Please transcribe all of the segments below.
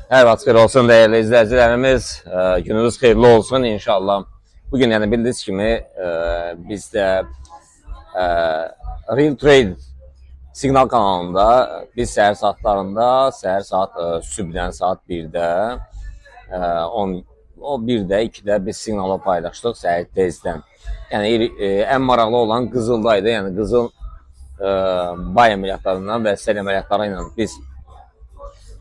Hər vaxt xeyir olsun dəyərli izləyicilərimiz. Gününüz xeyirli olsun inşallah. Bugün yəni bildiyiniz kimi bizdə Real Trade siqnal kanalında biz səhər saatlarında, səhər saat sübhdən saat 1-də, o 1-də, 2-də biz siqnalı paylaşdıq səhər tezdən. Yəni ən maraqlı olan qızıldaydı. Yəni qızıl bay əməliyyatlarından və sel əməliyyatları ilə biz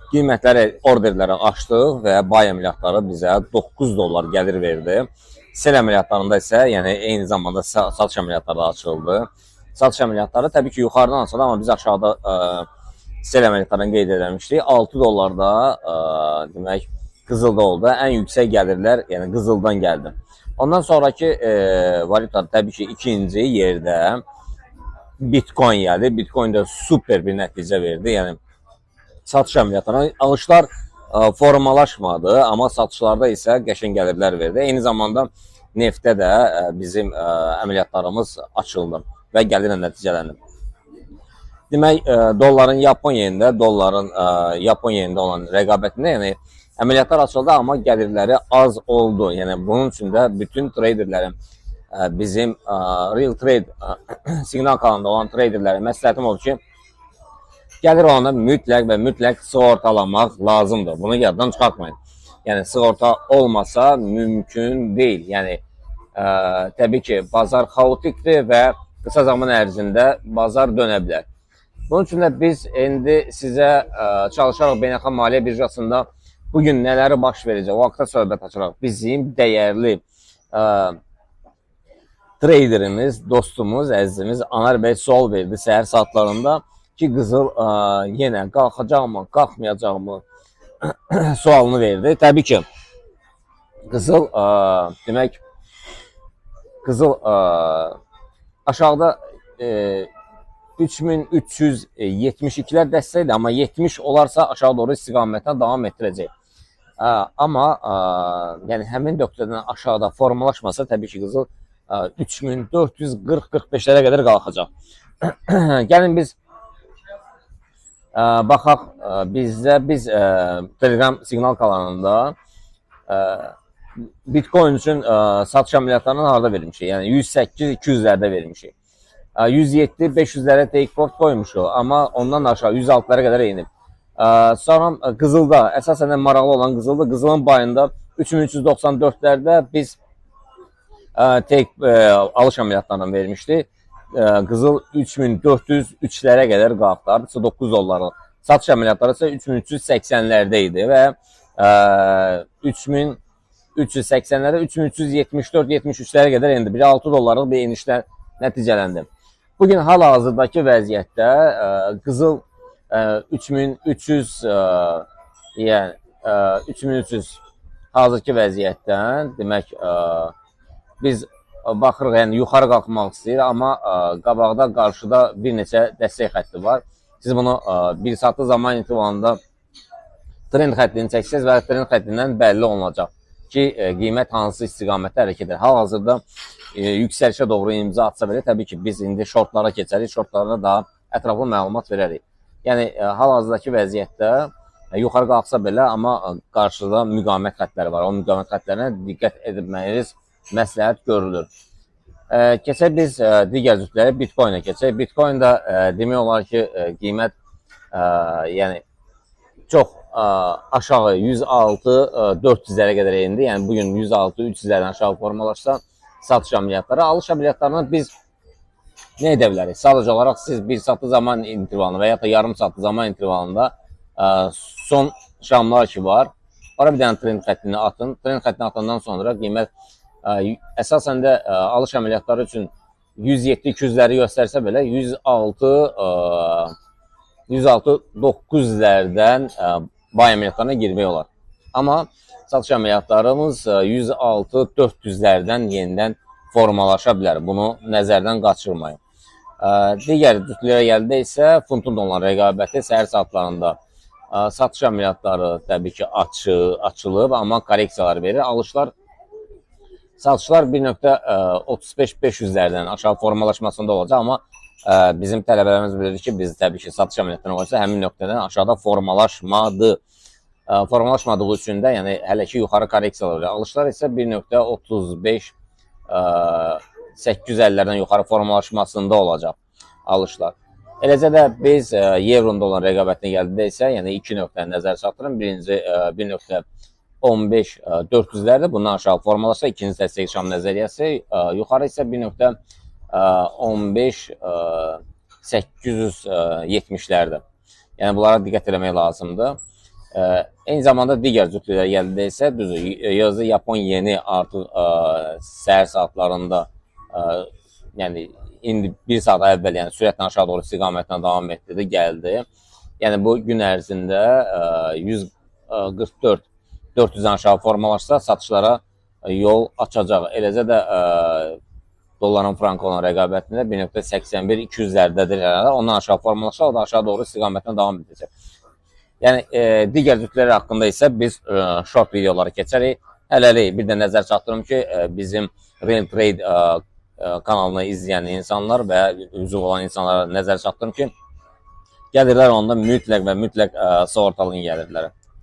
qiymətləri, orderləri açdıq və bay əməliyyatları bizə $9 gəlir verdi. Sel əməliyyatlarında isə, yəni eyni zamanda satış əməliyyatları da açıldı. Satış əməliyyatları təbii ki, yuxarıdan açıldı, amma biz aşağıda sel əməliyyatlarını qeyd edilmişdik. $6 demək qızılda oldu. Ən yüksək gəlirlər, yəni qızıldan gəldi. Ondan sonraki valyuta təbii ki, ikinci yerdə Bitcoin gəldi. Bitcoin də super bir nəticə verdi. Yəni satış əməliyyatlarına alışlar formalaşmadı, amma satışlarda isə qəşəng gəlirlər verdi. Eyni zamanda neftdə də bizim əməliyyatlarımız açıldı və gəlirlə nəticələndi. Demək, dolların Yapon yerində, Yapon yerində olan rəqabətində, yəni əməliyyatlar açıldı, amma gəlirləri az oldu. Yəni bunun üçün də bütün traderlərin, bizim Real Trade siqnal kanalında olan traderlərin məsləhətim oldu ki, gəlir olanda mütləq və mütləq sığortalamaq lazımdır. Bunu yaddan çıxartmayın. Yəni sığorta olmasa mümkün deyil. Yəni təbii ki, bazar xaotikdir və qısa zaman ərzində bazar dönə bilər. Bunun üçün də biz indi sizə çalışaraq beynəlxalq maliyyə birjasında bugün nələri baş verəcək, o haqda söhbət açaraq bizim dəyərli traderimiz, dostumuz, əzizimiz Anar bəy sual verdi səhər saatlarında ki, qızıl yenə qalxacaqmı, qalxmayacaqmı sualını verdi. Təbii ki, qızıl demək, qızıl aşağıda 3372-lər dəstəkdir, amma 70 olarsa aşağı doğru istiqamətə davam etdirəcək. Amma yəni həmin nöqtədən aşağıda formalaşmasa təbii ki, qızıl 3440-45-lərə qədər qalxacaq. Gəlin biz baxaq, biz Telegram siqnal kanalında Bitcoin üçün satış əməliyyatlarını harada vermişik? Yəni 108-200-lərdə vermişik. 107-500-lərə take profit qoymuşuq, amma ondan aşağı 106-lara qədər enib. Sonra qızılda, əsasən maraqlı olan qızılda, qızılın bayında 3394-lərdə biz alış əməliyyatlarını vermişdik. Qızıl 3403-lərə qədər qalxdı. Artıq $9. Satış əməliyyatları isə 3380-lərdə idi və 3380-lərə 3374-73-lərə qədər endi. Bir $6 bir enişlə nəticələndi. Bugün hal-hazırdakı vəziyyətdə qızıl 3300 yəni 3300 hazırki vəziyyətdən demək biz baxırıq, yəni yuxarı qalxmaq istəyir, amma qabaqda, qarşıda bir neçə dəstək xətti var. Siz bunu bir saatlı zaman intervalında trend xəttini çəksiniz və trend xəttindən bəlli olunacaq ki, qiymət hansı istiqamətdə hərəkət edir. Hal-hazırda yüksəlişə doğru imza atsa belə, təbii ki, biz indi şortlara keçərik, şortlarına daha ətraflı məlumat verərik. Yəni, hal-hazırdakı vəziyyətdə yuxarı qalxsa belə, amma qarşıda müqamət xəttləri var. O müqamət xəttlərinə diqqət edilməyiniz məsləhət görülür. Keçək biz digər cütlərə Bitcoin-ə keçək. Bitcoin da demək olar ki, qiymət yəni çox aşağı 106-400-lərə qədər endi. Yəni bugün 106-300-lərdən aşağı formalaşsa satış əməliyyatları, alış əməliyyatlarına biz nə edə bilərik? Sadəcə olaraq siz bir saatlı zaman intervalında və ya da yarım saatlı zaman intervalında son şamlar ki var, ora bir dənə trend xəttini atın. Trend xəttini atandan sonra qiymət əsasən də alış əməliyyatları üçün 107-200-ləri göstərsə belə 106-900-lərdən bay əməliyyatlarına girmək olar. Amma satış əməliyyatlarımız 106-400-lərdən yenidən formalaşa bilər. Bunu nəzərdən qaçırmayın. Digər cütlərə gəldə isə funtun olan rəqabəti səhər saatlarında satış əməliyyatları təbii ki açılıb, amma korreksiyalar verir. Satışlar 1.35-500-lərdən aşağı formalaşmasında olacaq, amma bizim tələbələrimiz bilir ki, biz təbii ki satış əməliyyatlarına olsa həmin nöqtədən aşağıda formalaşmadı. formalaşmadığı üçün də, yəni hələ ki yuxarı korreksiyalar var. Alışlar isə 1.35 850-lərdən yuxarı formalaşmasında olacaq alışlar. Eləcə də biz evronda olan rəqabətinə gəldikdə isə, yəni 2 nöqtəni nəzərə çatdırın. Birinci 1.15 400-lərdə bundan aşağı formalaşsa, ikinci dəstək şam nəzəriyyəsi, yuxarı isə 1.15 870-lərdə. Yəni bunlara diqqət etmək lazımdır. Eyni zamanda digər cütlüklər gəldikdə isə düzdür, yazı Yapon yeni artıq səhər saatlarında, yəni indi 1 saat əvvəl, yəni sürətlə aşağı doğru istiqamətlə davam etdi, gəldi. Yəni bu gün ərzində 144 400-dən aşağı formalaşsa satışlara yol açacaq. Eləcə də dolların frank olan rəqabətində 1.81 200-lərdədir. Ondan aşağı formalaşsa, o da aşağı doğru istiqamətlə davam edəcək. Yəni digər cütlüklər haqqında isə biz short videoları keçərik. Hələlik bir də nəzər çatdırım ki, bizim Real Trade kanalını izləyən insanlar və üzv olan insanlara nəzər çatdırım ki, gəlirlər onda mütləq və mütləq sığortalığın gəlirlər.